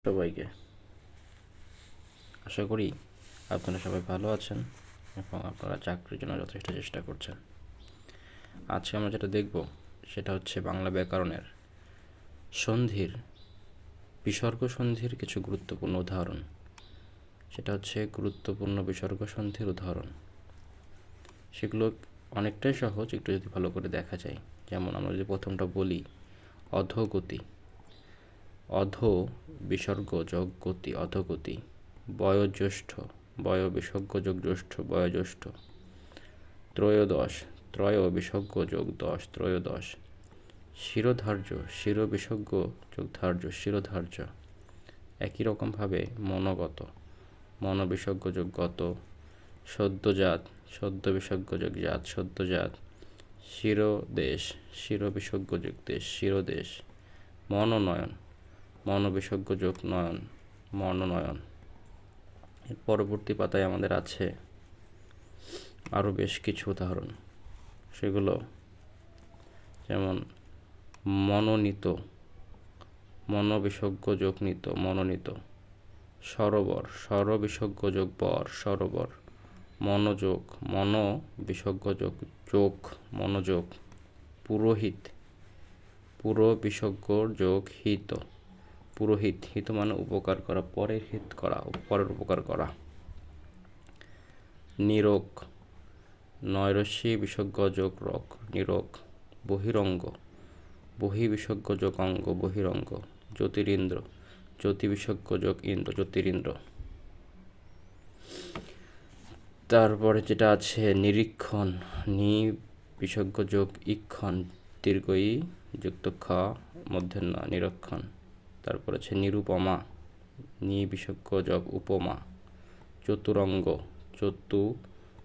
সবাইকে আশা করি আপনারা সবাই ভালো আছেন এবং আপনারা চাকরির জন্য যথেষ্ট চেষ্টা করছেন। আজকে আমরা যেটা দেখব সেটা হচ্ছে বাংলা ব্যাকরণের সন্ধির বিসর্গ সন্ধির কিছু গুরুত্বপূর্ণ উদাহরণ। সেটা হচ্ছে গুরুত্বপূর্ণ বিসর্গ সন্ধির উদাহরণ। সেগুলো অনেকটাই সহজ, একটু যদি ভালো করে দেখা যায়। যেমন আমরা যদি প্রথমটা বলি, অধোগতি। অধ বিসর্গ যোগ গতি, অধোগতি। বয়োজ্যেষ্ঠ, বয় বিসর্গ যোগ জ্যেষ্ঠ, বয়োজ্যেষ্ঠ। ত্রয়োদশ, ত্রয় বিসর্গ যোগ দশ, ত্রয়োদশ। শিরোধার্য, শির বিসর্গ যোগ ধার্য, শিরোধার্য। একই রকমভাবে মনোগত, মন বিসর্গ যোগ গত। সদ্যজাত, সদ্য বিসর্গ যোগ জাত, সদ্যজাত। শিরোদেশ, শির বিসর্গ যোগ দেশ, শিরোদেশ। মনোনয়ন, মন বিসর্গ যোগ নয়ন, মনোনয়ন। এর পরবর্তী পাতায় আমাদের আছে আরও বেশ কিছু উদাহরণ। সেগুলো যেমন মনোনীত, মন বিসর্গ যোগ নিত, মনোনীত। সরোবর, সর বিসর্গ যোগ বর, সরোবর। মনোযোগ, মন বিসর্গ যোগ যোগ, মনোযোগ। পুরোহিত, পুর বিসর্গ যোগ হিত, পুরোহিত। হিত মানে উপকার করা, পরের হিত করা, পরের উপকার করা। নিরোগ, নয়রস্যি বিসর্গ যোগ রক, নিরোগ। বহিরঙ্গ, বহি বিসর্গ যোগ অঙ্গ, বহিরঙ্গ। জ্যোতিরিন্দ্র, জ্যোতি বিসর্গ যোগ ইন্দ্র, জ্যোতিরিন্দ্র। তারপরে যেটা আছে নিরীক্ষণ, নি বিসর্গ যোগ ইক্ষণ, দীর্ঘ ই যুক্ত খ, মূর্ধন্য ণ, নিরীক্ষণ। তারপর আছে নিরুপমা, নি বিসর্গ যোগ উপমা। চতুরঙ্গ, চতু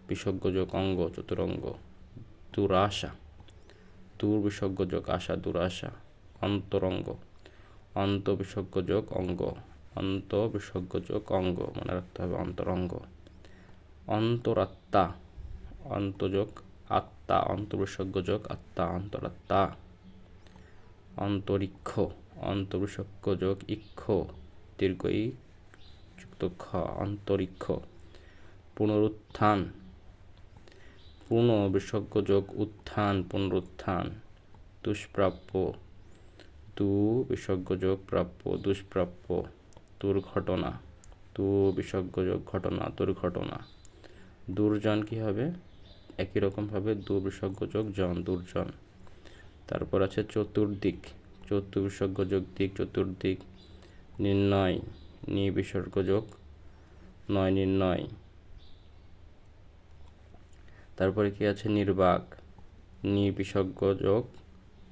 বিসর্গ যোগ অঙ্গ, চতুরঙ্গ। দুরাশা, দূর বিসর্গ যোগ আশা, দুরাশা। অন্তরঙ্গ, অন্ত বিসর্গ যোগ অঙ্গ, অন্ত বিসর্গ যোগ অঙ্গ, মনে রাখতে হবে অন্তরঙ্গ। অন্তরাত্মা, অন্তযোগ আত্মা, অন্ত বিসর্গ যোগ আত্মা, অন্তরাত্মা। অন্তরিক্ষ, অন্ত বিসর্গ যোগ ইক্ষ, দীর্ঘ ই যুক্ত খ, অন্তরিক্ষ। পুনরুত্থান, পুন বিসর্গ যোগ উত্থান, পুনরুত্থান। দুষ্প্রাপ্য, দু বিসর্গ যোগ প্রাপ্য, দুষ্প্রাপ্য। দুর্ঘটনা, দু বিসর্গ যোগ ঘটনা, দুর্ঘটনা। দুর্জন কি হবে? একই রকমভাবে দু বিসর্গ যোগ জন, দুর্জন। তারপর আছে চতুর্দিক, চতু বিসর্গ যোগ দিক, চতুর্দিক। নির্ণয়, নি বিসর্গ যোগ নয়, নির্ণয়। তারপরে কি আছে নির্বাক, নি বিসর্গ যোগ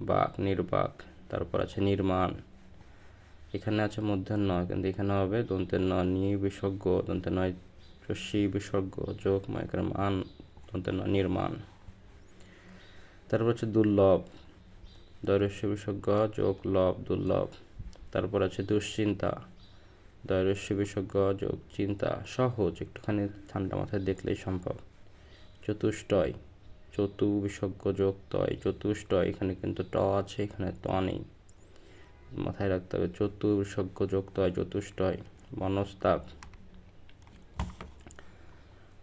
বাক, নির্বাক। তারপর আছে নির্মাণ, এখানে আছে মূর্ধন্য ণ, কিন্তু এখানে হবে দন্তের ন, নি বিসর্গ দন্তের নয় রস্যি বিসর্গ যোগ মাইকার মান, দন্তের ন, নির্মাণ। তারপর হচ্ছে দুর্লভ, দৈরস্য বিসর্গ যোগ লভ, দুর্লভ। তারপর আছে দুশ্চিন্তা, দৈরস্য বিসর্গ যোগ চিন্তা, সহজ, একটুখানি ঠান্ডা মাথায় দেখলেই সম্ভব। চতুষ্টয়, চতু বিসর্গ যোগ তয়, চতুষ্টয়। এখানে কিন্তু ট আছে, এখানে ত নেই, মাথায় রাখতে হবে। চতু বিসর্গ যোগ তয়, চতুষ্টয়। মনস্তাপ,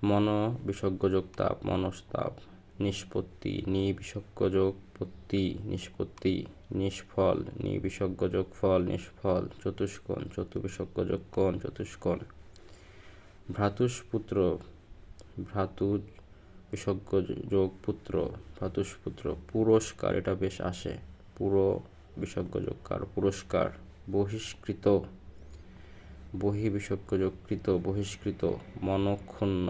মন বিসর্গ যোগ তাপ, মনস্তাপ। নিষ্পত্তি, নি বিসর্গ যোগ পত্তি, নিষ্পত্তি। নিষ্ফল, নি বিসর্গ যোগ ফল, নিষ্ফল। চতুষ্কোণ, চতু বিসর্গ যোগ কোণ, চতুষ্কোণ। ভ্রাতুষ্পুত্র, ভ্রাতু বিসর্গ যোগ পুত্র, ভ্রাতুষ্পুত্র। পুরস্কার, এটা বেশ আসে, পুরো বিসর্গ যোগ কার, পুরস্কার। বহিষ্কৃত, বহি বিসর্গ যোগ কৃত, বহিষ্কৃত। মনক্ষুণ্ণ,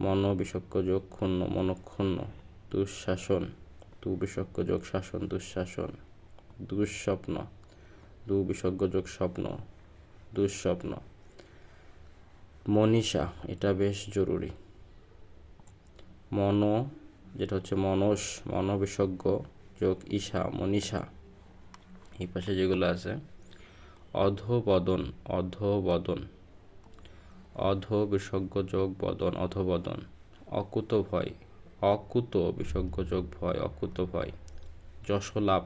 মন বিসর্গ যোগ ক্ষুণ্ণ, মনক্ষুণ্ণ। দুঃশাসন, দু বিসর্গ যোগ শাসন, দুঃশাসন। দুঃস্বপ্ন, দু বিসর্গ যোগ স্বপ্ন, দুঃস্বপ্ন। মনীষা, এটা বেশ জরুরি। মন, যেটা হচ্ছে মনস, মন বিসর্গ যোগ ঈশা, মনীষা। এই পাশে যেগুলো আছে অধোবদন, অধোবদন। অধ বিসর্গ যোগ বদন, অধোবদন। অকুত ভয়, অকুত বিসর্গ যোগ ভয়, অকুত ভয়। যশলাভ,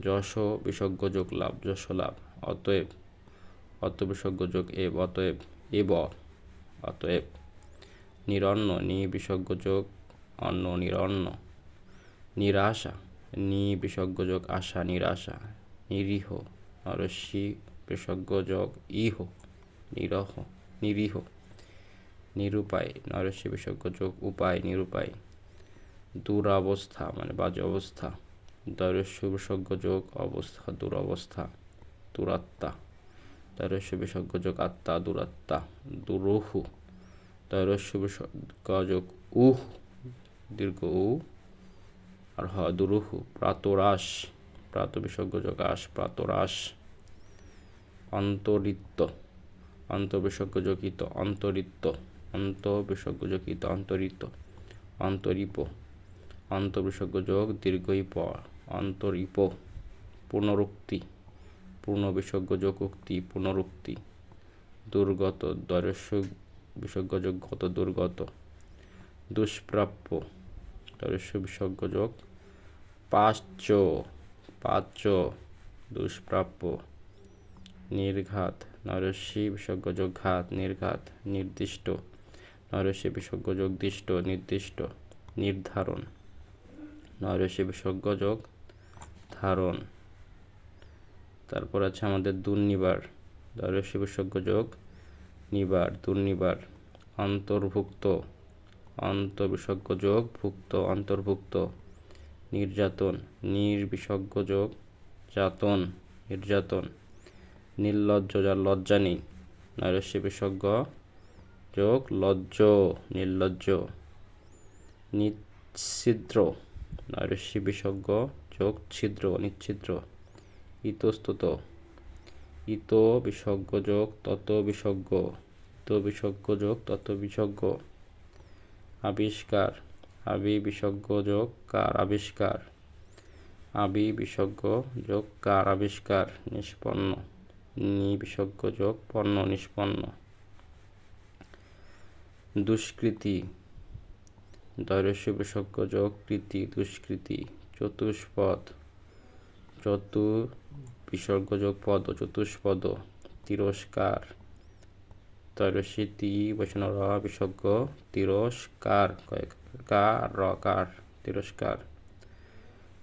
যশ বিসর্গ যোগ লাভ, যশলাভ। অতএব, অত বিসর্গ যোগ এব, অতএব, এব, অতএব, নিরন্ন, নি বিসর্গ যোগ অন্ন, নিরন্ন, নিরাশা, নি বিসর্গ যোগ আশা, নিরাশা, নিরীহ, নরসি বিসর্গ যোগ ইহ, নিরহ, নিরীহ, নিরুপায়, নরসি বিসর্গ যোগ উপায়, নিরুপায়, দুরাবস্থা মানে বাজে অবস্থা, দৈরস্য বিসর্গ যোগ অবস্থা, দুরবস্থা, দুরাত্মা, দৈরস্য বিসর্গ যোগ আত্মা, দুরাত্মা, দুরুহু, দৈরস্য বিসর্গ যোগ উহ, দীর্ঘ উ আর হ, দুরুহু, প্রাতরাস, প্রাত বিসর্গ যোগ আস, প্রাতরাস, অন্তরিত্ব, অন্ত বিসর্গ যোগিত, অন্তরিত্ব, অন্ত বিসর্গ যোগিত, অন্তরিত, অন্তরিপ, অন্ত বিসর্গ যোগ দীর্ঘইপ, অন্তরিপ, পুনরুক্তি, পূর্ণ বিসর্গ যোগ উক্তি, পুনরুক্তি, দুর্গত, দৈরস্য বিসর্গ যোগ গত, দুর্গত, দুষ্প্রাপ্য, দৈরস্য বিসর্গ যোগ পাশ্চ, পাচ্য, দুষ্প্রাপ্য, নির্ঘাত, নরসি বিসর্গ যোগ ঘাত, নির্ঘাত, নির্দিষ্ট, নরসি বিসর্গ যোগ দিষ্ট, নির্দিষ্ট, নির্ধারণ, নরসি বিসর্গ যোগ ধারণ। তারপর আছে আমাদের দুর্নিবার, নরসি বিসর্গ যোগ নিবার, দুর্নিবার, অন্তর্ভুক্ত, অন্ত বিসর্গ যোগ ভুক্ত, অন্তর্ভুক্ত, নির্যাতন, নির্বিসর্গ যোগ যাতন, নির্যাতন, নির্লজ্জ, যার লজ্জা নেই, নরস্য বিসর্গ যোগ লজ্জ, নির্লজ্জ, নিচ্ছিদ্র, নরস্য বিসর্গ যোগ ছিদ্র, নিচ্ছিদ্র, ইতস্তত, ইত বিসর্গ যোগ তত বিসর্গ, ইত বিসর্গ যোগ তত বিসর্গ, আবিষ্কার, আবি বিসর্গ যোগ কার, আবিষ্কার, আবি বিসর্গ যোগ কার, আবিষ্কার, নিষ্পন্ন, নি বিসর্গ যোগ পন্ন, নিষ্পন্ন, দুষ্কৃতি, দৈরস্য বিসর্গ যোগ কৃতি, দুষ্কৃতি, চতুষ্পদ, চতু বিসর্গ যোগ পদ, চতুষ্পদ, তিরস্কার, দৈরস্য তি বৈষ্ণ র বিসর্গ তিরস্কার, কার, তিরস্কার,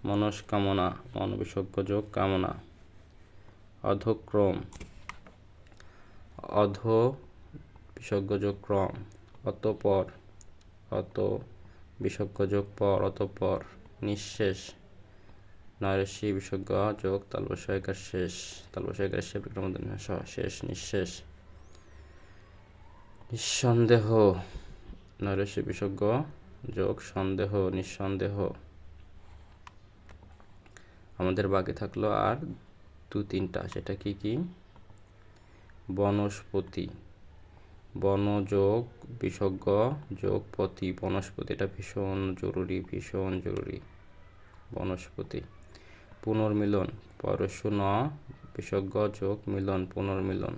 মনস্কামনা, মন বিসর্গ যোগ কামনা, অধক্রম, অধ বিসর্গ যোগ ক্রম, অতঃপর, অত বিসর্গ যোগ পর, অতঃপর, নিঃশেষ, নরসি বিসর্গ যোগ তালবস্যকার শেষ, তালবস্যকার শেষ বিক্রমদন্য শেষ, নিঃশেষ, নিঃসন্দেহ, নরসি বিসর্গ যোগ সন্দেহ, নিঃসন্দেহ। আমাদের বাকি থাকলো আর দু তিনটা, সেটা কি কি? বনস্পতি, বন যোগ বিসর্গ যোগ পতি, বনস্পতি, এটা ভীষণ জরুরি, ভীষণ জরুরি, বনস্পতি। পুনর্মিলন, পরশু ন বিসর্গ যোগ মিলন, পুনর্মিলন।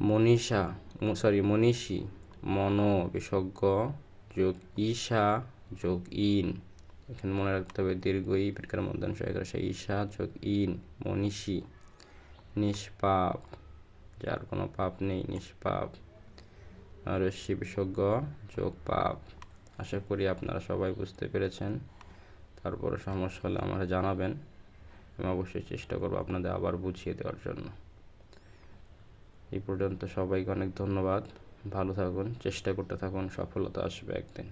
মনীষা, মনীষী, মন বিসর্গ যোগ ঈশা যোগ ইন, এখানে মনে রাখতে হবে দীর্ঘ ই পেটকার মধ্যে সে ঈশা যোগ ইন, মনীষী। নিষ্পাপ, যার কোনো পাপ নেই, নিষ্পাপ, নরস্যি বিসর্গ যোগ পাপ। আশা করি আপনারা সবাই বুঝতে পেরেছেন। তারপরে সমস্যা হলে আমাকে জানাবেন, আমি অবশ্যই চেষ্টা করব আপনাদের আবার বুঝিয়ে দেওয়ার জন্য। এই পর্যন্ত সবাইকে অনেক ধন্যবাদ, ভালো থাকুন, চেষ্টা করতে থাকুন, সফলতা আসবে একদিন।